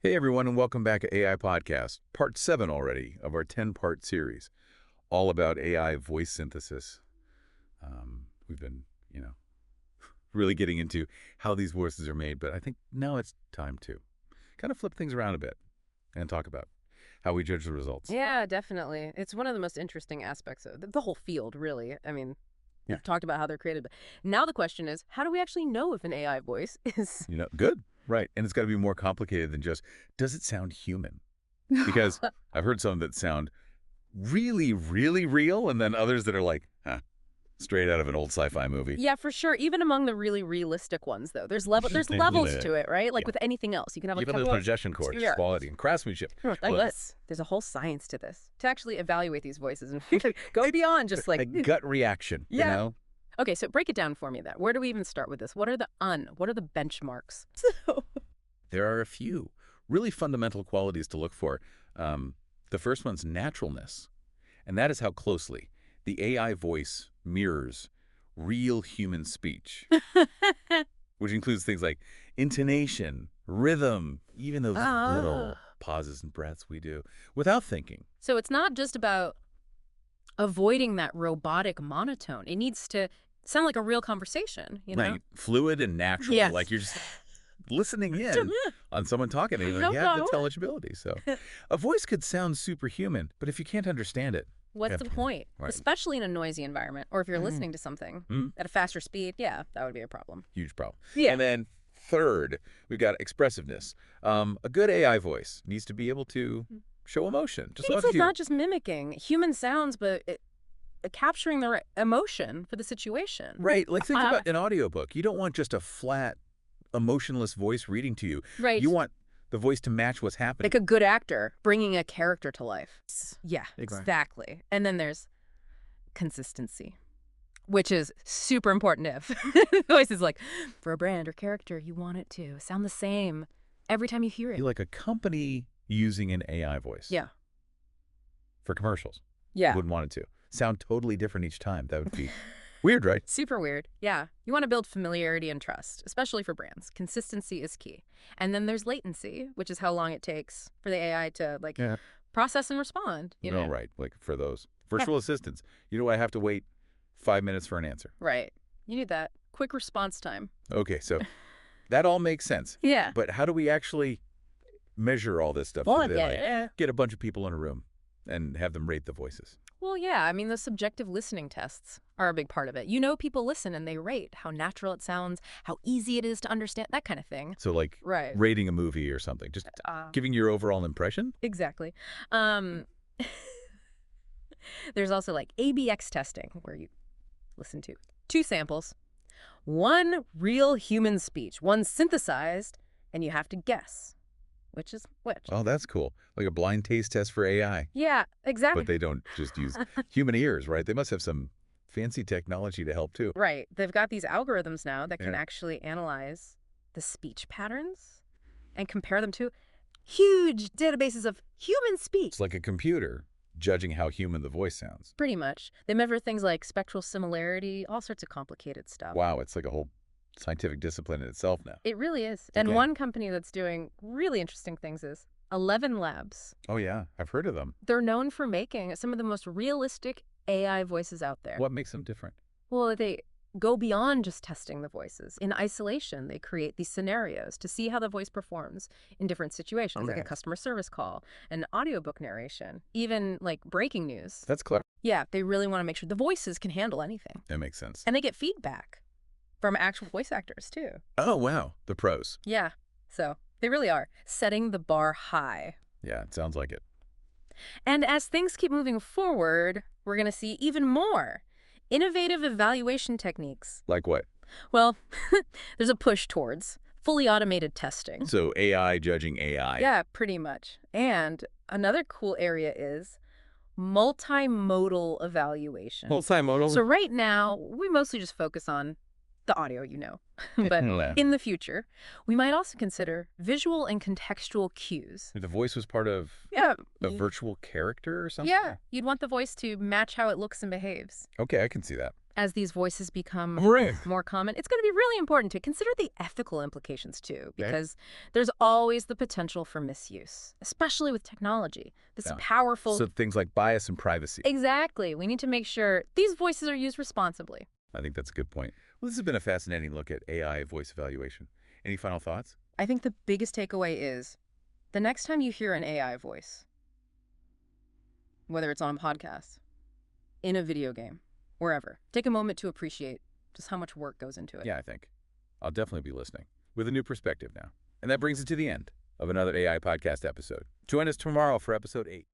Hey everyone, and welcome back to AI Podcast, part 7 already of our 10-part series, all about AI voice synthesis. We've been, really getting into how these voices are made, but I think now it's time to kind of flip things around a bit and talk about how we judge the results. Yeah, definitely. It's one of the most interesting aspects of the whole field, really. I mean, we've talked about how they're created, but now the question is, how do we actually know if an AI voice is... Good. Right. And it's got to be more complicated than just, does it sound human? Because I've heard some that sound really, really real, and then others that are like, straight out of an old sci-fi movie. Yeah, for sure. Even among the really realistic ones, though, there's levels to it, right? Like with anything else, you can have Even a the couple projection cords, quality, and craftsmanship. There's a whole science to this, to actually evaluate these voices and go beyond just like... a gut reaction, you know? Okay, so break it down for me then. Where do we even start with this? What are the benchmarks? There are a few really fundamental qualities to look for. The first one's naturalness, and that is how closely the AI voice mirrors real human speech, which includes things like intonation, rhythm, even those little pauses and breaths we do without thinking. So it's not just about avoiding that robotic monotone. It needs to sound like a real conversation, you know? Right. Fluid and natural. Yes. Like you're just listening in on someone talking, and you have the intelligibility. So a voice could sound superhuman, but if you can't understand it, what's the point? Right. Especially in a noisy environment, or if you're listening to something at a faster speed, that would be a problem. Huge problem. Yeah. And then third, we've got expressiveness. A good AI voice needs to be able to show emotion. It's not just mimicking human sounds, but capturing the right emotion for the situation. Right. Like think about an audiobook. You don't want just a flat, emotionless voice reading to you. Right. You want the voice to match what's happening. Like a good actor bringing a character to life. Yeah, exactly. And then there's consistency, which is super important if the voice is like, for a brand or character, you want it to sound the same every time you hear it. Like a company using an AI voice. Yeah. For commercials. Yeah. You wouldn't want it to sound totally different each time. That would be weird, right? Super weird. Yeah. You want to build familiarity and trust, especially for brands. Consistency is key. And then there's latency, which is how long it takes for the AI to process and respond. You know? Right. Like for those virtual assistants, I have to wait 5 minutes for an answer. Right. You need that quick response time. Okay. So that all makes sense. Yeah. But how do we actually measure all this stuff? Get a bunch of people in a room and have them rate the voices. Well, yeah. I mean, the subjective listening tests are a big part of it. People listen and they rate how natural it sounds, how easy it is to understand, that kind of thing. So like rating a movie or something, just giving your overall impression? Exactly. There's also like ABX testing, where you listen to 2 samples, 1 real human speech, 1 synthesized, and you have to guess which is which. Oh, that's cool. Like a blind taste test for AI. Yeah, exactly. But they don't just use human ears, right? They must have some fancy technology to help too. Right. They've got these algorithms now that can actually analyze the speech patterns and compare them to huge databases of human speech. It's like a computer judging how human the voice sounds. Pretty much. They measure things like spectral similarity, all sorts of complicated stuff. Wow, it's like a whole scientific discipline in itself now. It really is. And one company that's doing really interesting things is 11 Labs. Oh, yeah. I've heard of them. They're known for making some of the most realistic AI voices out there. What makes them different? Well, they go beyond just testing the voices. In isolation, they create these scenarios to see how the voice performs in different situations, like a customer service call, an audiobook narration, even like breaking news. That's clever. Yeah, they really want to make sure the voices can handle anything. That makes sense. And they get feedback from actual voice actors, too. Oh, wow. The pros. Yeah. So they really are setting the bar high. Yeah, it sounds like it. And as things keep moving forward, we're going to see even more innovative evaluation techniques. Like what? Well, there's a push towards fully automated testing. So AI judging AI. Yeah, pretty much. And another cool area is multimodal evaluation. Multimodal? So right now, we mostly just focus on the audio, but in the future, we might also consider visual and contextual cues. The voice was part of a virtual character or something? Yeah, you'd want the voice to match how it looks and behaves. Okay, I can see that. as these voices become Right. more common, it's going to be really important to consider the ethical implications too, Okay. because there's always the potential for misuse, especially with technology. This Yeah. powerful... So things like bias and privacy. Exactly. We need to make sure these voices are used responsibly. I think that's a good point. Well, this has been a fascinating look at AI voice evaluation. Any final thoughts? I think the biggest takeaway is the next time you hear an AI voice, whether it's on a podcast, in a video game, wherever, take a moment to appreciate just how much work goes into it. Yeah, I think. I'll definitely be listening with a new perspective now. And that brings us to the end of another AI podcast episode. Join us tomorrow for episode 8.